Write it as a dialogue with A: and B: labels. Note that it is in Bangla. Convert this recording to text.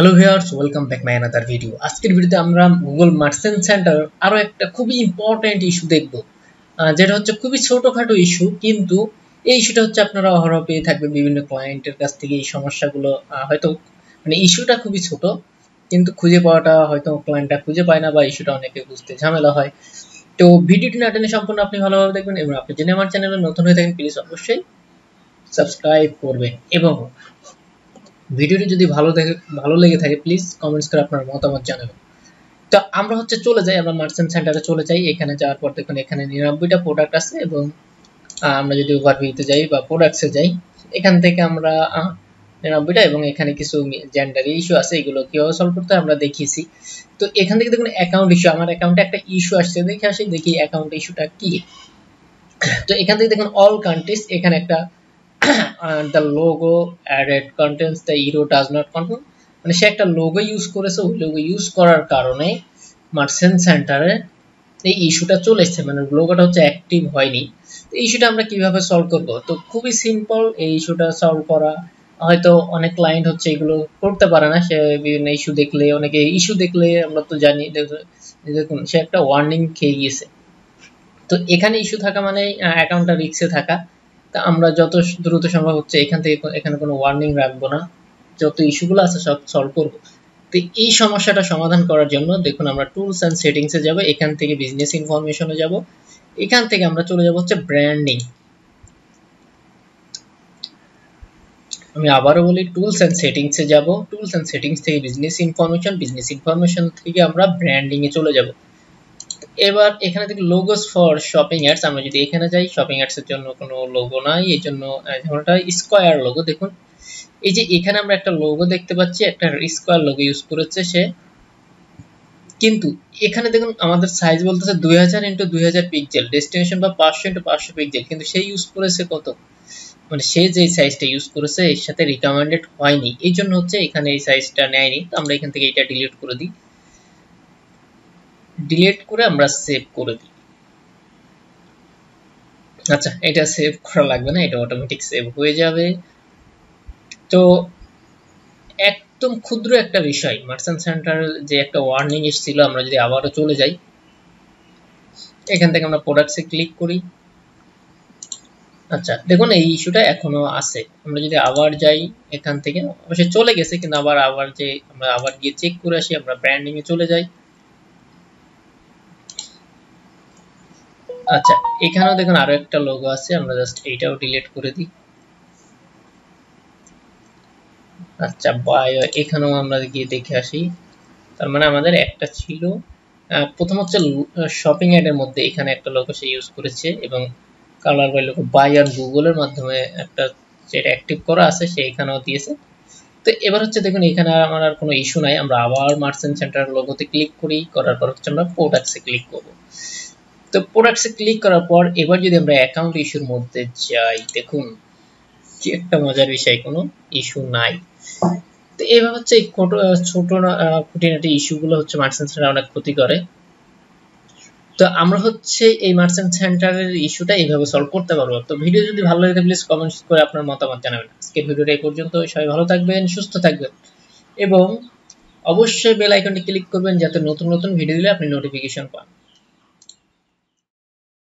A: Hello viewers, welcome back my another video. আজকের ভিডিওতে আমরা গুগল মার্চেন্ট সেন্টার আরো একটা খুবই ইম্পর্টেন্ট ইস্যু দেখব, যেটা হচ্ছে খুবই ছোটখাটো ইস্যু, কিন্তু এই ইস্যুটা হচ্ছে আপনারা অহরহ পেয়ে থাকবেন বিভিন্ন ক্লায়েন্টের কাছ থেকে। এই সমস্যাগুলো হয়তো মানে ইস্যুটা খুবই ছোট, কিন্তু খুঁজে পাওয়াটা হয়তো ক্লায়েন্টটা খুঁজে পায় না, বা ইস্যুটা অনেকে বুঝতে ঝামেলা হয়। তো ভিডিওটি না টেনে সম্পূর্ণ আপনি ভালোভাবে দেখবেন, এবং আপনি যদি আমার চ্যানেলে নতুন হয়ে থাকেন প্লিজ অবশ্যই সাবস্ক্রাইব করবেন, এবং ভিডিওটি যদি ভালো লেগে থাকে প্লিজ কমেন্টস করে আপনার মতামত জানাবেন। তো আমরা হচ্ছে চলে যাই, আমরা মার্চেন্ট সেন্টারে চলে যাই। এখানে যাওয়ার পর দেখুন এখানে 99টা প্রোডাক্ট আছে, এবং আমরা যদি ওভারভিউতে যাই বা প্রোডাক্টসে যাই, এখান থেকে আমরা 99টা, এবং এখানে কিছু জেন্ডার ইস্যু আছে, এগুলো কিভাবে সলভ করতে হয় আমরা দেখিয়েছি। তো এখান থেকে দেখুন অ্যাকাউন্ট ইস্যু, আমার অ্যাকাউন্টে একটা ইস্যু আসছে, দেখে আসি দেখি অ্যাকাউন্ট ইস্যুটা কি। তো এখান থেকে দেখুন অল কান্ট্রিজ, এখানে একটা the logo added contains the euro does not contain, মানে সে একটা লোগো ইউজ করেছে, ওই লোগো ইউজ করার কারণে মার্চেন্ট সেন্টারে এই ইস্যুটা চলে এসেছে, মানে লোগোটা হচ্ছে অ্যাক্টিভ হয়নি। তো এই ইস্যুটা আমরা কিভাবে সলভ করব? তো খুবই সিম্পল এই ইস্যুটা সলভ করা। হয়তো অনেক ক্লায়েন্ট হচ্ছে এগুলো করতে পারে না, সে বিভিন্ন ইস্যু দেখলে, অনেকে ইস্যু দেখলে আমরা তো জানি, দেখুন সে একটা ওয়ার্নিং খেয়ে গিয়েছে। তো এখানে ইস্যু থাকা মানে অ্যাকাউন্টটা রিস্কে থাকা। তা আমরা যত দ্রুত সম্ভব হচ্ছে এখান থেকে এখানে কোনো ওয়ার্নিং রাখবো না, যত ইস্যুগুলো আছে সব সলভ করব। তো এই সমস্যাটা সমাধান করার জন্য দেখুন আমরা টুলস এন্ড সেটিংসে যাব, এখান থেকে বিজনেস ইনফরমেশনে যাব, এখান থেকে আমরা চলে যাব হচ্ছে ব্র্যান্ডিং। আমি আবারও বলি টুলস এন্ড সেটিংসে যাব, টুলস এন্ড সেটিংস থেকে বিজনেস ইনফরমেশন থেকে আমরা ব্র্যান্ডিং এ চলে যাব। এবার এখানে দেখি লোগোস ফর শপিং অ্যাডস, আমরা যদি এখানে যাই শপিং অ্যাডস এর জন্য কোনো লোগো নাই, এই জন্য যেমনটা স্কয়ার লোগো, দেখুন এই যে এখানে আমরা একটা লোগো দেখতে পাচ্ছি, একটা স্কয়ার লোগো ইউজ করেছে সে, কিন্তু এখানে দেখুন আমাদের সাইজ বলতেছে 2000 × 2000 পিক্সেল, ডেস্টিনেশন বা 500 × 500 পিক্সেল, কিন্তু সে ইউজ করেছে কত, মানে সে যে সাইজটা ইউজ করেছে এর সাথে রিকমেন্ডেড হয়নি, এই জন্য হচ্ছে এখানে এই সাইজটা নেয়নি। তো আমরা এখান থেকে এটা ডিলিট করে দিই, ডিলিট করে আমরা সেভ করে দিই। আচ্ছা, এটা সেভ করা লাগবে না, এটা অটোমেটিক সেভ হয়ে যাবে। তো একদম ক্ষুদ্র একটা বিষয়, মার্চেন্ট সেন্টার যে একটা ওয়ার্নিং এসেছিল, আমরা যদি আবারও চলে যাই, এখান থেকে আমরা প্রোডাক্টসে ক্লিক করি। আচ্ছা দেখুন এই ইস্যুটা এখনো আছে, আমরা যদি আবার যাই এখান থেকে, অবশ্যই চলে গেছে, কিন্তু আবার যে আমরা আবার গিয়ে চেক করে আসি, আমরা ব্র্যান্ডিং এ চলে যাই। আচ্ছা এখানেও দেখুন আরো একটা লোগো আছে, আমরা জাস্ট এইটাও ডিলিট করে দিই। আচ্ছা এখানেও আমরা গিয়ে দেখে আসি, তার মানে আমাদের একটা ছিল, প্রথম হচ্ছে শপিং অ্যাড এর মধ্যে এখানে একটা লোগো সে ইউজ করেছে, এবং কালার বাই লোগো বাই আর গুগলের মাধ্যমে একটা যেটা অ্যাক্টিভ করা আছে সে এখানেও দিয়েছে। তো এবার হচ্ছে দেখুন এখানে আমার আর কোনো ইস্যু নাই, আমরা আবার মার্চেন্ট সেন্টার লোগোতে ক্লিক করি, করার পর হচ্ছে আমরা প্রোডাক্টসে ক্লিক করব। তো প্রোডাক্টসে ক্লিক করার পর এবার যদি আমরা অ্যাকাউন্ট ইস্যুর মধ্যে যাই, দেখুন কি একটা মজার বিষয়, কোনো ইস্যু নাই। তো এইভাবে হচ্ছে ছোট খুঁটিনাটি ইস্যুগুলো হচ্ছে মার্চেন্ট সেন্টার অনেক ক্ষতি করে। তো আমরা হচ্ছে এই মার্চেন্ট সেন্টারের ইস্যুটা এইভাবে সলভ করতে পারবো। তো ভিডিও যদি ভালো লাগে প্লিজ কমেন্টস করে আপনার মতামত জানাবেন। আজকের ভিডিওটা এই পর্যন্ত, সবাই ভালো থাকবেন, সুস্থ থাকবেন, এবং অবশ্যই বেল আইকনটি ক্লিক করবেন যাতে নতুন নতুন ভিডিও দিলে আপনি নোটিফিকেশন পান।